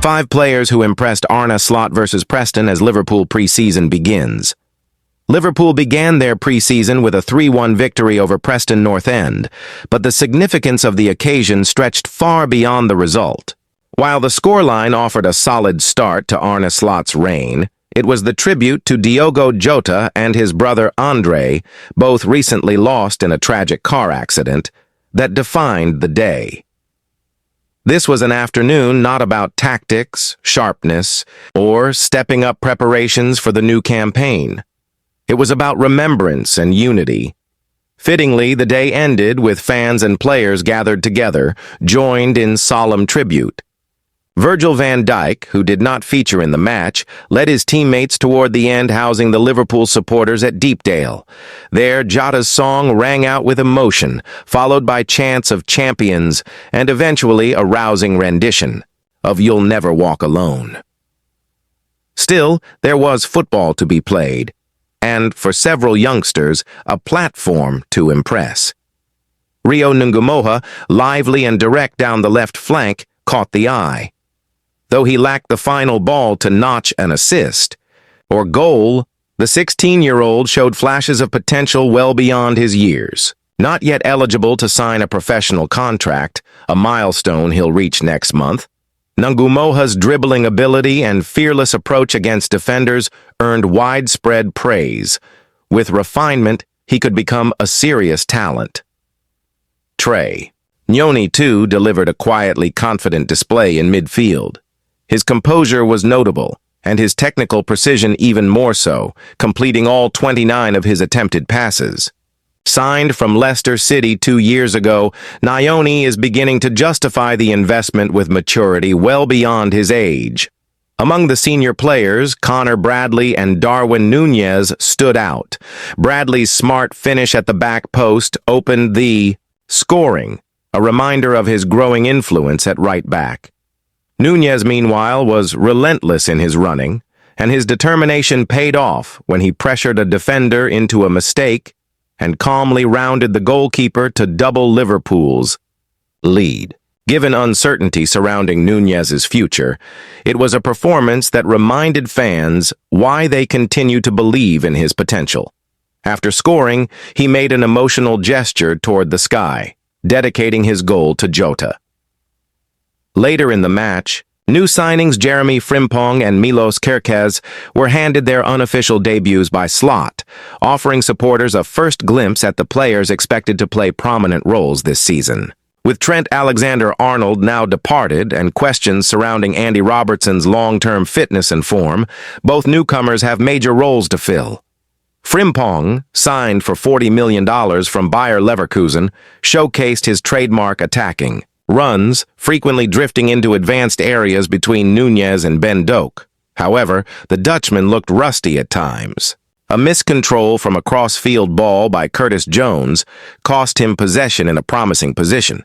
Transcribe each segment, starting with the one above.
5 players who impressed Arne versus Preston as Liverpool pre-season begins. Liverpool began their pre-season with a 3-1 victory over Preston North End, but the significance of the occasion stretched far beyond the result. While the scoreline offered a solid start to Arne Slot's reign, it was the tribute to Diogo Jota and his brother Andre, both recently lost in a tragic car accident, that defined the day. This was an afternoon not about tactics, sharpness, or stepping up preparations for the new campaign. It was about remembrance and unity. Fittingly, the day ended with fans and players gathered together, joined in solemn tribute. Virgil van Dijk, who did not feature in the match, led his teammates toward the end, housing the Liverpool supporters at Deepdale. There, Jota's song rang out with emotion, followed by chants of champions, and eventually a rousing rendition of You'll Never Walk Alone. Still, there was football to be played, and, for several youngsters, a platform to impress. Rio Ngumoha, lively and direct down the left flank, caught the eye. Though he lacked the final ball to notch an assist or goal, the 16-year-old showed flashes of potential well beyond his years. Not yet eligible to sign a professional contract, a milestone he'll reach next month, Ngumoha's dribbling ability and fearless approach against defenders earned widespread praise. With refinement, he could become a serious talent. Trey. Nyoni, too, delivered a quietly confident display in midfield. His composure was notable, and his technical precision even more so, completing all 29 of his attempted passes. Signed from Leicester City 2 years ago, Nyoni is beginning to justify the investment with maturity well beyond his age. Among the senior players, Connor Bradley and Darwin Núñez stood out. Bradley's smart finish at the back post opened the scoring, a reminder of his growing influence at right back. Núñez, meanwhile, was relentless in his running, and his determination paid off when he pressured a defender into a mistake and calmly rounded the goalkeeper to double Liverpool's lead. Given uncertainty surrounding Núñez's future, it was a performance that reminded fans why they continue to believe in his potential. After scoring, he made an emotional gesture toward the sky, dedicating his goal to Jota. Later in the match, new signings Jeremy Frimpong and Milos Kerkez were handed their unofficial debuts by Slot, offering supporters a first glimpse at the players expected to play prominent roles this season. With Trent Alexander-Arnold now departed and questions surrounding Andy Robertson's long-term fitness and form, both newcomers have major roles to fill. Frimpong, signed for $40 million from Bayer Leverkusen, showcased his trademark attacking runs, frequently drifting into advanced areas between Núñez and Ben Doak. However, the Dutchman looked rusty at times. A miscontrol from a cross-field ball by Curtis Jones cost him possession in a promising position.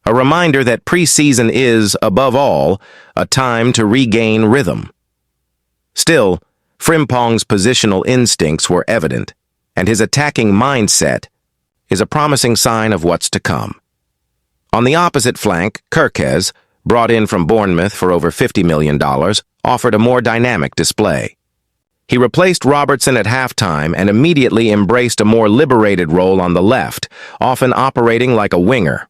A reminder that pre-season is, above all, a time to regain rhythm. Still, Frimpong's positional instincts were evident, and his attacking mindset is a promising sign of what's to come. On the opposite flank, Kerkez, brought in from Bournemouth for over $50 million, offered a more dynamic display. He replaced Robertson at halftime and immediately embraced a more liberated role on the left, often operating like a winger.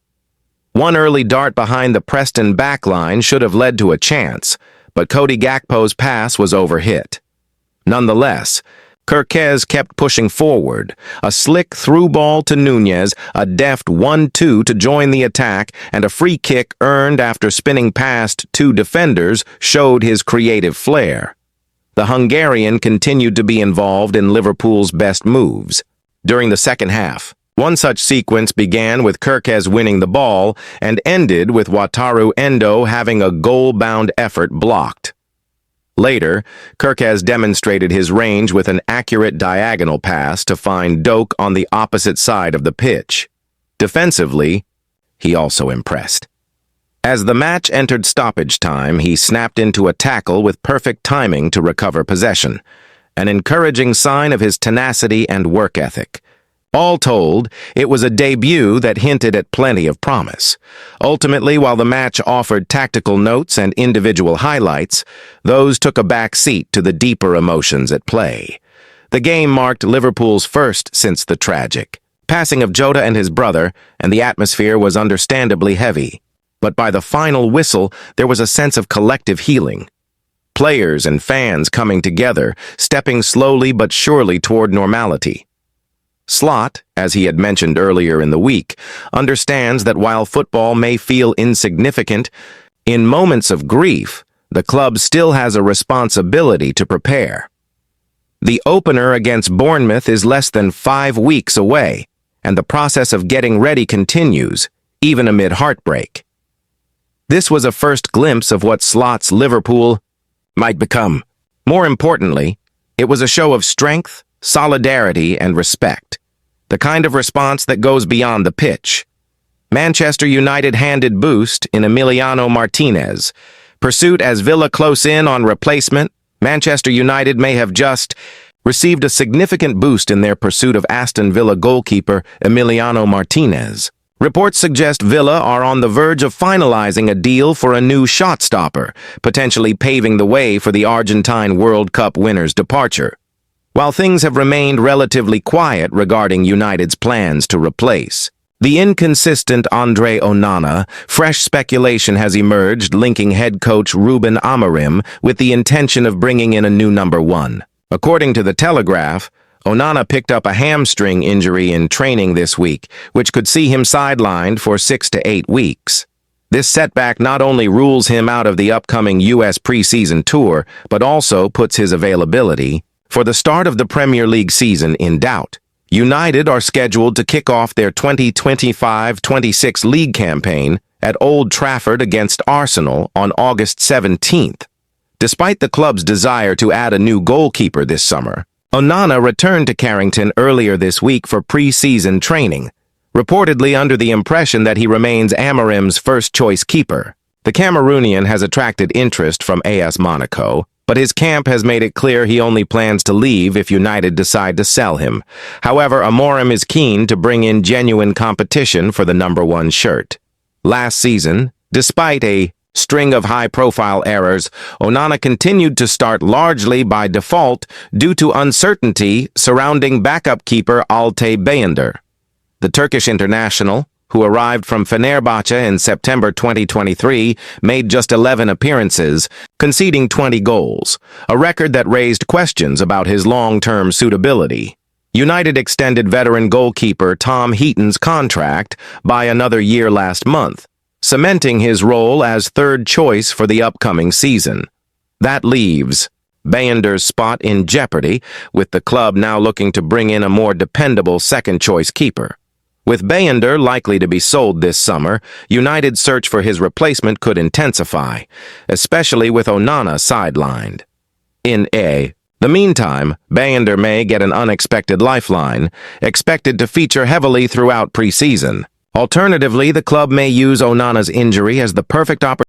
One early dart behind the Preston backline should have led to a chance, but Cody Gakpo's pass was overhit. Nonetheless, Kerkez kept pushing forward, a slick through ball to Núñez, a deft 1-2 to join the attack, and a free kick earned after spinning past 2 defenders showed his creative flair. The Hungarian continued to be involved in Liverpool's best moves. During the second half, one such sequence began with Kerkez winning the ball and ended with Wataru Endo having a goal-bound effort blocked. Later, Kerkez demonstrated his range with an accurate diagonal pass to find Doak on the opposite side of the pitch. Defensively, he also impressed. As the match entered stoppage time, he snapped into a tackle with perfect timing to recover possession, an encouraging sign of his tenacity and work ethic. All told, it was a debut that hinted at plenty of promise. Ultimately, while the match offered tactical notes and individual highlights, those took a back seat to the deeper emotions at play. The game marked Liverpool's first since the tragic passing of Jota and his brother, and the atmosphere was understandably heavy. But by the final whistle, there was a sense of collective healing. Players and fans coming together, stepping slowly but surely toward normality. Slot, as he had mentioned earlier in the week, understands that while football may feel insignificant, in moments of grief, the club still has a responsibility to prepare. The opener against Bournemouth is less than 5 weeks away, and the process of getting ready continues, even amid heartbreak. This was a first glimpse of what Slot's Liverpool might become. More importantly, it was a show of strength, solidarity, and respect. The kind of response that goes beyond the pitch. Manchester United handed boost in Emiliano Martinez. Pursuit as Villa close in on replacement, Manchester United may have just received a significant boost in their pursuit of Aston Villa goalkeeper Emiliano Martinez. Reports suggest Villa are on the verge of finalizing a deal for a new shot stopper, potentially paving the way for the Argentine World Cup winner's departure. While things have remained relatively quiet regarding United's plans to replace the inconsistent Andre Onana, fresh speculation has emerged linking head coach Ruben Amorim with the intention of bringing in a new number 1. According to The Telegraph, Onana picked up a hamstring injury in training this week, which could see him sidelined for 6 to 8 weeks. This setback not only rules him out of the upcoming U.S. preseason tour, but also puts his availability for the start of the Premier League season in doubt. United are scheduled to kick off their 2025-26 league campaign at Old Trafford against Arsenal on August 17th. Despite the club's desire to add a new goalkeeper this summer, Onana returned to Carrington earlier this week for pre-season training, reportedly under the impression that he remains Amorim's first-choice keeper. The Cameroonian has attracted interest from AS Monaco, but his camp has made it clear he only plans to leave if United decide to sell him. However, Amorim is keen to bring in genuine competition for the number 1 shirt. Last season, despite a string of high-profile errors, Onana continued to start largely by default due to uncertainty surrounding backup keeper Altay Bayındır. The Turkish international, who arrived from Fenerbahce in September 2023, made just 11 appearances, conceding 20 goals, a record that raised questions about his long-term suitability. United extended veteran goalkeeper Tom Heaton's contract by another year last month, cementing his role as third choice for the upcoming season. That leaves Bayındır's spot in jeopardy, with the club now looking to bring in a more dependable second-choice keeper. With Bayındır likely to be sold this summer, United's search for his replacement could intensify, especially with Onana sidelined. In the meantime, Bayındır may get an unexpected lifeline, expected to feature heavily throughout preseason. Alternatively, the club may use Onana's injury as the perfect opportunity